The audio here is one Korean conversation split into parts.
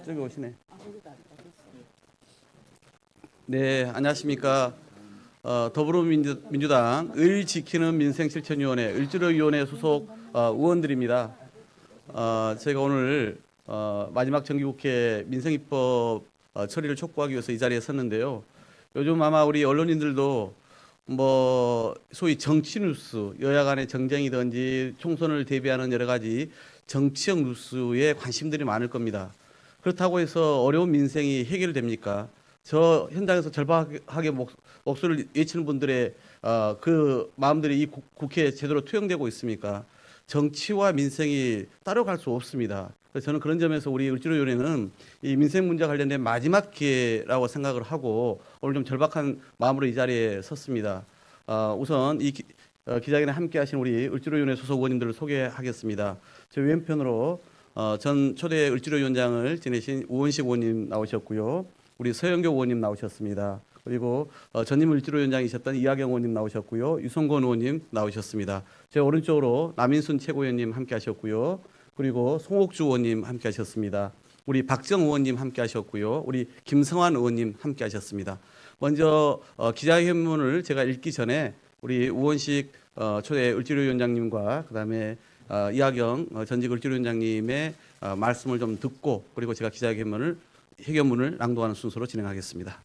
저기 오시네. 네, 안녕하십니까. 더불어민주당 을 지키는 민생실천위원회 을지로위원회 소속 의원들입니다. 제가 오늘 마지막 정기국회 민생입법 처리를 촉구하기 위해서 이 자리에 섰는데요. 요즘 아마 우리 언론인들도 뭐 소위 정치 뉴스, 여야 간의 정쟁이든지 총선을 대비하는 여러 가지 정치적 뉴스에 관심들이 많을 겁니다. 그렇다고 해서 어려운 민생이 해결됩니까? 저 현장에서 절박하게 목소리를 외치는 분들의 그 마음들이 이 국회에 제대로 투영되고 있습니까? 정치와 민생이 따로 갈 수 없습니다. 그래서 저는 그런 점에서 우리 을지로위원회는 이 민생 문제 관련된 마지막 기회라고 생각을 하고 오늘 좀 절박한 마음으로 이 자리에 섰습니다. 우선 이 기자회견에 함께하신 우리 을지로위원회 소속 의원님들을 소개하겠습니다. 저 왼편으로 전 초대 을지로위원장을 지내신 우원식 의원님 나오셨고요. 우리 서영교 의원님 나오셨습니다. 그리고 전임 을지로위원장이셨던 이하경 의원님 나오셨고요. 유성권 의원님 나오셨습니다. 제 오른쪽으로 남인순 최고위원님 함께하셨고요. 그리고 송옥주 의원님 함께하셨습니다. 우리 박정 의원님 함께하셨고요. 우리 김성환 의원님 함께하셨습니다. 먼저 기자회견문을 제가 읽기 전에 우리 우원식 초대 을지로위원장님과 그다음에 이하경 전직 을지로위원장님의 말씀을 좀 듣고 그리고 제가 기자회견문을 낭독하는 순서로 진행하겠습니다.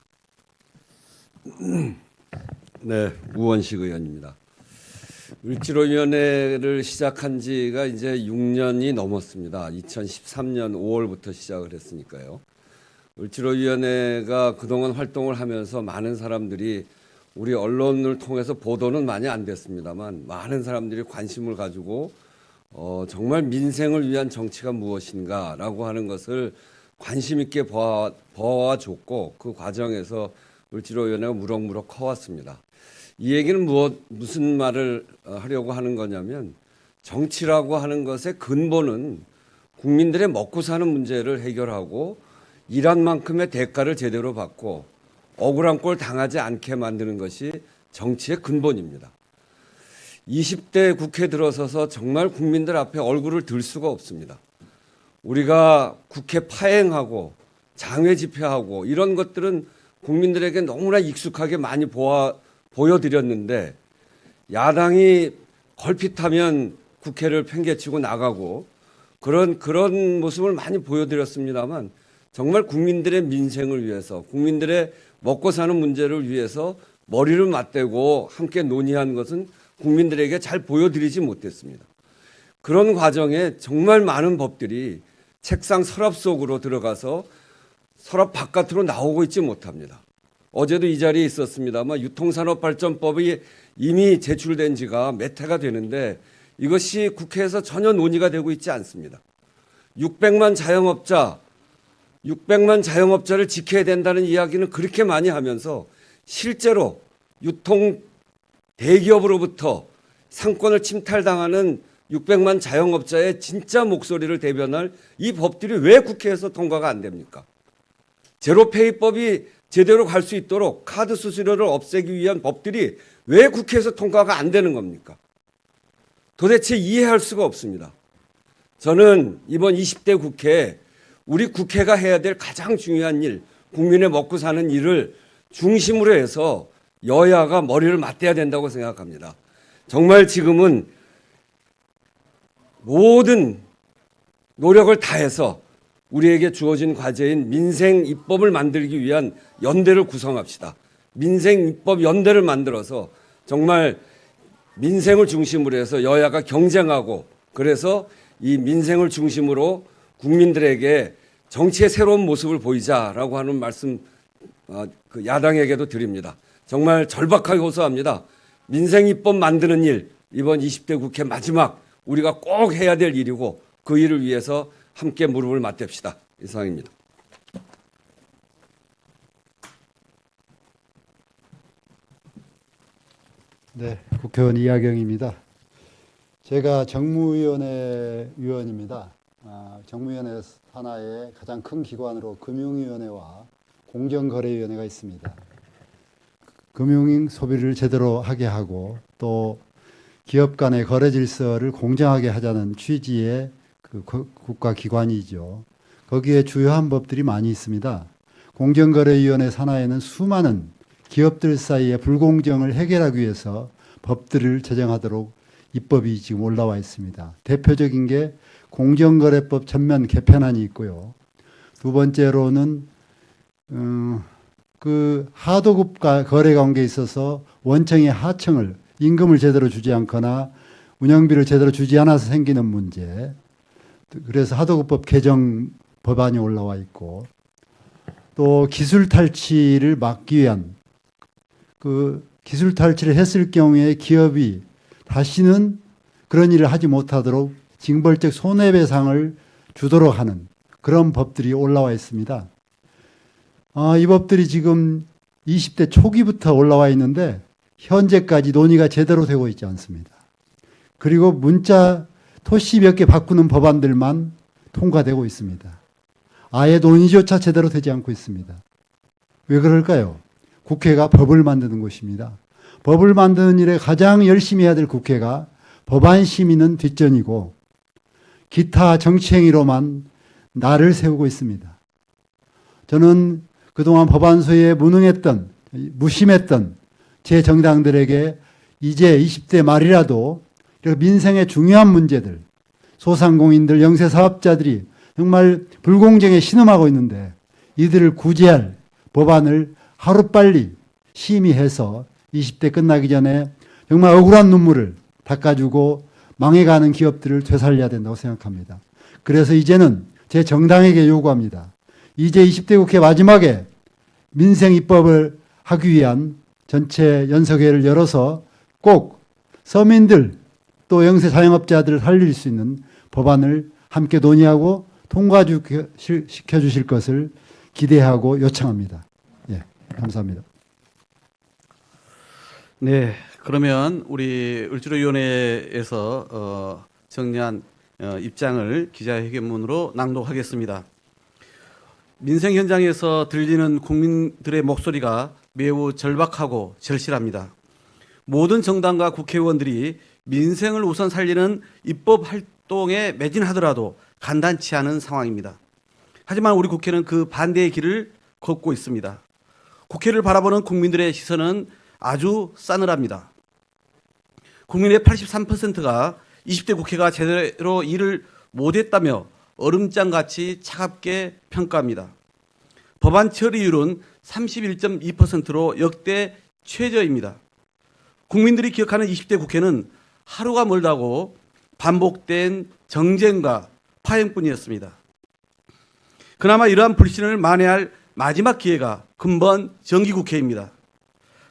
네, 우원식 의원입니다. 을지로위원회를 시작한 지가 이제 6년이 넘었습니다. 2013년 5월부터 시작을 했으니까요. 을지로위원회가 그동안 활동을 하면서 많은 사람들이 우리 언론을 통해서 보도는 많이 안 됐습니다만 많은 사람들이 관심을 가지고 정말 민생을 위한 정치가 무엇인가라고 하는 것을 관심 있게 보아줬고 그 과정에서 을지로위원회가 무럭무럭 커왔습니다. 이 얘기는 무슨 말을 하려고 하는 거냐면 정치라고 하는 것의 근본은 국민들의 먹고 사는 문제를 해결하고 일한 만큼의 대가를 제대로 받고 억울한 꼴 당하지 않게 만드는 것이 정치의 근본입니다. 20대 국회 들어서서 정말 국민들 앞에 얼굴을 들 수가 없습니다. 우리가 국회 파행하고 장외 집회하고 이런 것들은 국민들에게 너무나 익숙하게 많이 보여드렸는데 야당이 걸핏하면 국회를 팽개치고 나가고 그런 모습을 많이 보여드렸습니다만 정말 국민들의 민생을 위해서 국민들의 먹고 사는 문제를 위해서 머리를 맞대고 함께 논의한 것은 국민들에게 잘 보여드리지 못했습니다. 그런 과정에 정말 많은 법들이 책상 서랍 속으로 들어가서 서랍 바깥으로 나오고 있지 못합니다. 어제도 이 자리에 있었습니다만 유통산업발전법이 이미 제출된 지가 몇 해가 되는데 이것이 국회에서 전혀 논의가 되고 있지 않습니다. 600만 자영업자를 지켜야 된다는 이야기는 그렇게 많이 하면서 실제로 유통 대기업으로부터 상권을 침탈당하는 600만 자영업자의 진짜 목소리를 대변할 이 법들이 왜 국회에서 통과가 안 됩니까? 제로페이법이 제대로 갈 수 있도록 카드 수수료를 없애기 위한 법들이 왜 국회에서 통과가 안 되는 겁니까? 도대체 이해할 수가 없습니다. 저는 이번 20대 국회에 우리 국회가 해야 될 가장 중요한 일, 국민의 먹고 사는 일을 중심으로 해서 여야가 머리를 맞대야 된다고 생각합니다. 정말 지금은 모든 노력을 다해서 우리에게 주어진 과제인 민생 입법을 만들기 위한 연대를 구성합시다. 민생 입법 연대를 만들어서 정말 민생을 중심으로 해서 여야가 경쟁하고 그래서 이 민생을 중심으로 국민들에게 정치의 새로운 모습을 보이자라고 하는 말씀 그 야당에게도 드립니다. 정말 절박하게 호소합니다. 민생 입법 만드는 일 이번 20대 국회 마지막 우리가 꼭 해야 될 일이고 그 일을 위해서 함께 무릎을 맞댑시다. 이상입니다. 네, 국회의원 이하경입니다. 제가 정무위원회 위원입니다. 정무위원회 산하의 가장 큰 기관으로 금융위원회와 공정거래위원회가 있습니다. 금융 소비를 제대로 하게 하고 또 기업 간의 거래 질서를 공정하게 하자는 취지의 그 국가기관이죠. 거기에 주요한 법들이 많이 있습니다. 공정거래위원회 산하에는 수많은 기업들 사이의 불공정을 해결하기 위해서 법들을 제정하도록 입법이 지금 올라와 있습니다. 대표적인 게 공정거래법 전면 개편안이 있고요. 두 번째로는 그 하도급 거래 관계에 있어서 원청이 하청을 임금을 제대로 주지 않거나 운영비를 제대로 주지 않아서 생기는 문제. 그래서 하도급법 개정 법안이 올라와 있고, 또 기술 탈취를 막기 위한 그 기술 탈취를 했을 경우에 기업이 다시는 그런 일을 하지 못하도록 징벌적 손해배상을 주도록 하는 그런 법들이 올라와 있습니다. 이 법들이 지금 20대 초기부터 올라와 있는데 현재까지 논의가 제대로 되고 있지 않습니다. 그리고 문자 토시 몇 개 바꾸는 법안들만 통과되고 있습니다. 아예 논의조차 제대로 되지 않고 있습니다. 왜 그럴까요? 국회가 법을 만드는 곳입니다. 법을 만드는 일에 가장 열심히 해야 될 국회가 법안 심의는 뒷전이고 기타 정치행위로만 날을 세우고 있습니다. 저는 그동안 법안 소위에 무능했던, 무심했던 제 정당들에게 이제 20대 말이라도 민생의 중요한 문제들, 소상공인들, 영세사업자들이 정말 불공정에 신음하고 있는데 이들을 구제할 법안을 하루빨리 심의해서 20대 끝나기 전에 정말 억울한 눈물을 닦아주고 망해가는 기업들을 되살려야 된다고 생각합니다. 그래서 이제는 제 정당에게 요구합니다. 이제 20대 국회 마지막에 민생 입법을 하기 위한 전체 연석회를 열어서 꼭 서민들 또 영세 자영업자들을 살릴 수 있는 법안을 함께 논의하고 통과시켜 주실 것을 기대하고 요청합니다. 예, 감사합니다. 네, 그러면 우리 을지로위원회에서 정리한 입장을 기자회견문으로 낭독하겠습니다. 민생 현장에서 들리는 국민들의 목소리가 매우 절박하고 절실합니다. 모든 정당과 국회의원들이 민생을 우선 살리는 입법 활동에 매진하더라도 간단치 않은 상황입니다. 하지만 우리 국회는 그 반대의 길을 걷고 있습니다. 국회를 바라보는 국민들의 시선은 아주 싸늘합니다. 국민의 83%가 20대 국회가 제대로 일을 못했다며 얼음장같이 차갑게 평가합니다. 법안 처리율은 31.2%로 역대 최저입니다. 국민들이 기억하는 20대 국회는 하루가 멀다고 반복된 정쟁과 파행뿐이었습니다. 그나마 이러한 불신을 만회할 마지막 기회가 근본 정기국회입니다.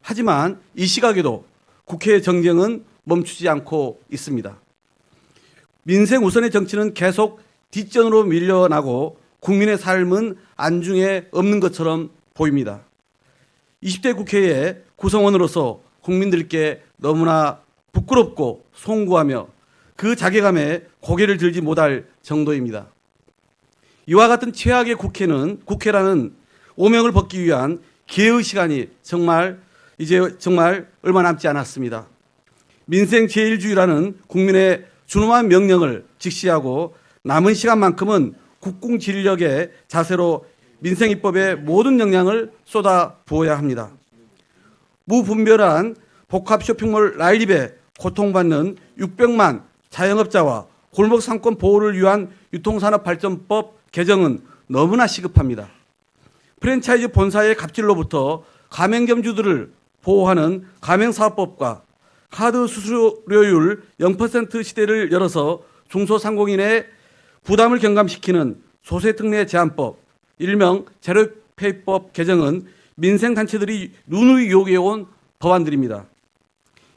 하지만 이 시각에도 국회의 정쟁은 멈추지 않고 있습니다. 민생 우선의 정치는 계속 뒷전으로 밀려나고 국민의 삶은 안중에 없는 것처럼 보입니다. 20대 국회의 구성원으로서 국민들께 너무나 부끄럽고 송구하며 그 자괴감에 고개를 들지 못할 정도입니다. 이와 같은 최악의 국회라는 오명을 벗기 위한 기회의 시간이 이제 정말 얼마 남지 않았습니다. 민생 제일주의라는 국민의 준엄한 명령을 직시하고 남은 시간만큼은 국궁진력의 자세로 민생 입법에 모든 역량을 쏟아 부어야 합니다. 무분별한 복합 쇼핑몰 라인업에 고통받는 600만 자영업자와 골목 상권 보호를 위한 유통산업발전법 개정은 너무나 시급합니다. 프랜차이즈 본사의 갑질로부터 가맹점주들을 보호하는 가맹사업법과 카드 수수료율 0% 시대를 열어서 중소상공인의 부담을 경감시키는 소세특례 제한법, 일명 제로페이법 개정은 민생단체들이 누누이 요구해온 법안들입니다.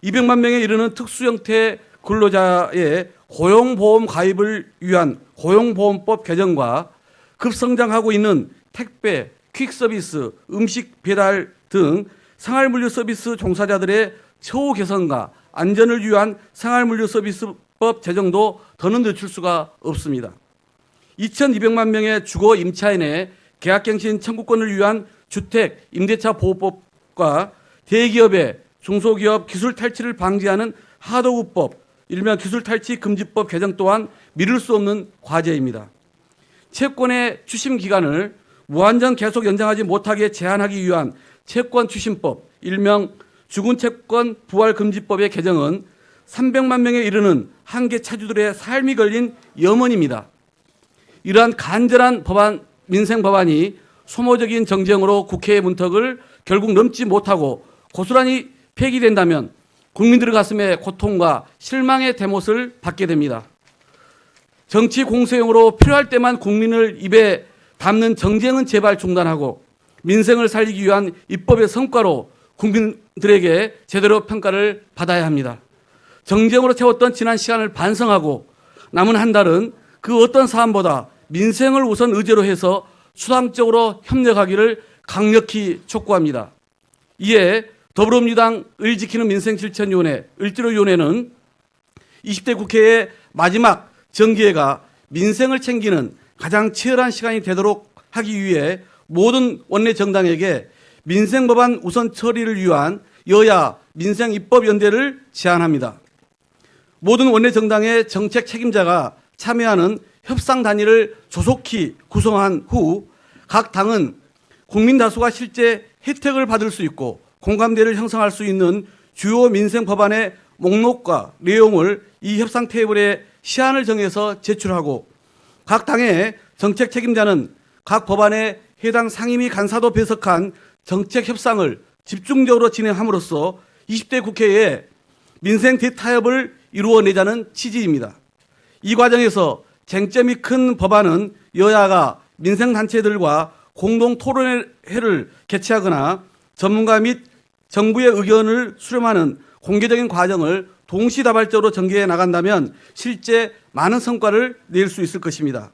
200만 명에 이르는 특수형태 근로자의 고용보험 가입을 위한 고용보험법 개정과 급성장하고 있는 택배, 퀵서비스, 음식 배달 등 생활물류 서비스 종사자들의 처우 개선과 안전을 위한 생활물류 서비스법 제정도 더는 늦출 수가 없습니다. 2,200만 명의 주거 임차인의 계약갱신 청구권을 위한 주택 임대차 보호법과 대기업의 중소기업 기술 탈취를 방지하는 하도급법, 일명 기술 탈취 금지법 개정 또한 미룰 수 없는 과제입니다. 채권의 추심 기간을 무한정 계속 연장하지 못하게 제한하기 위한 채권 추심법, 일명 죽은 채권 부활 금지법의 개정은 300만 명에 이르는 한계 차주들의 삶이 걸린 염원입니다. 이러한 간절한 법안, 민생 법안이 소모적인 정쟁으로 국회의 문턱을 결국 넘지 못하고 고스란히 폐기된다면 국민들의 가슴에 고통과 실망의 대못을 받게 됩니다. 정치 공세용으로 필요할 때만 국민을 입에 담는 정쟁은 제발 중단하고 민생을 살리기 위한 입법의 성과로 국민들에게 제대로 평가를 받아야 합니다. 정쟁으로 채웠던 지난 시간을 반성하고 남은 한 달은 그 어떤 사안보다 민생을 우선 의제로 해서 수당적으로 협력하기를 강력히 촉구합니다. 이에 더불어민주당 을지키는 민생실천위원회, 을지로위원회는 20대 국회의 마지막 정기회가 민생을 챙기는 가장 치열한 시간이 되도록 하기 위해 모든 원내 정당에게 민생법안 우선 처리를 위한 여야 민생입법연대를 제안합니다. 모든 원내 정당의 정책 책임자가 참여하는 협상 단위를 조속히 구성한 후 각 당은 국민 다수가 실제 혜택을 받을 수 있고 공감대를 형성할 수 있는 주요 민생 법안의 목록과 내용을 이 협상 테이블에 시한을 정해서 제출하고 각 당의 정책 책임자는 각 법안의 해당 상임위 간사도 배석한 정책 협상을 집중적으로 진행함으로써 20대 국회에 민생 대타협을 이루어내자는 취지입니다. 이 과정에서 쟁점이 큰 법안은 여야가 민생단체들과 공동 토론회를 개최하거나 전문가 및 정부의 의견을 수렴하는 공개적인 과정을 동시다발적으로 전개해 나간다면 실제 많은 성과를 낼 수 있을 것입니다.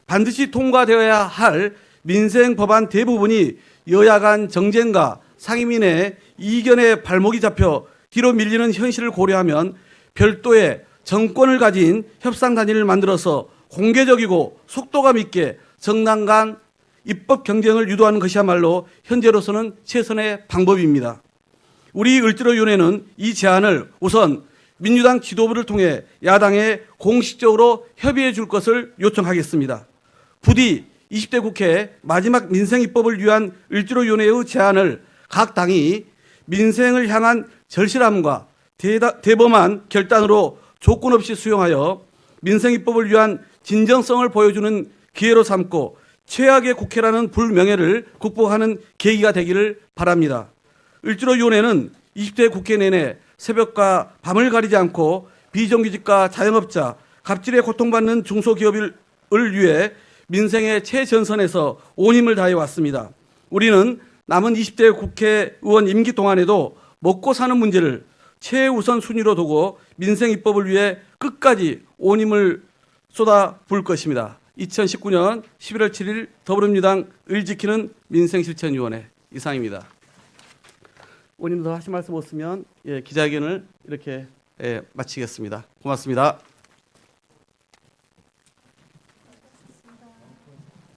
반드시 통과되어야 할 민생 법안 대부분이 여야 간 정쟁과 상임위 내 이견의 발목이 잡혀 뒤로 밀리는 현실을 고려하면 별도의 정권을 가진 협상 단위를 만들어서 공개적이고 속도감 있게 정당 간 입법 경쟁을 유도하는 것이야말로 현재로서는 최선의 방법입니다. 우리 을지로위원회는 이 제안을 우선 민주당 지도부를 통해 야당에 공식적으로 협의해 줄 것을 요청하겠습니다. 부디 20대 국회 마지막 민생입법을 위한 을지로위원회의 제안을 각 당이 민생을 향한 절실함과 대범한 결단으로 조건 없이 수용하여 민생입법을 위한 진정성을 보여주는 기회로 삼고 최악의 국회라는 불명예를 극복하는 계기가 되기를 바랍니다. 을지로위원회는 20대 국회 내내 새벽과 밤을 가리지 않고 비정규직과 자영업자, 갑질에 고통받는 중소기업을 위해 민생의 최전선에서 온 힘을 다해 왔습니다. 우리는 남은 20대 국회의원 임기 동안에도 먹고 사는 문제를 최우선 순위로 두고 민생 입법을 위해 끝까지 온 힘을 쏟아부을 것입니다. 2019년 11월 7일 더불어민주당 을지키는 민생실천위원회 이상입니다. 의원님도 하실 말씀 없으면 기자회견을 이렇게 마치겠습니다. 고맙습니다.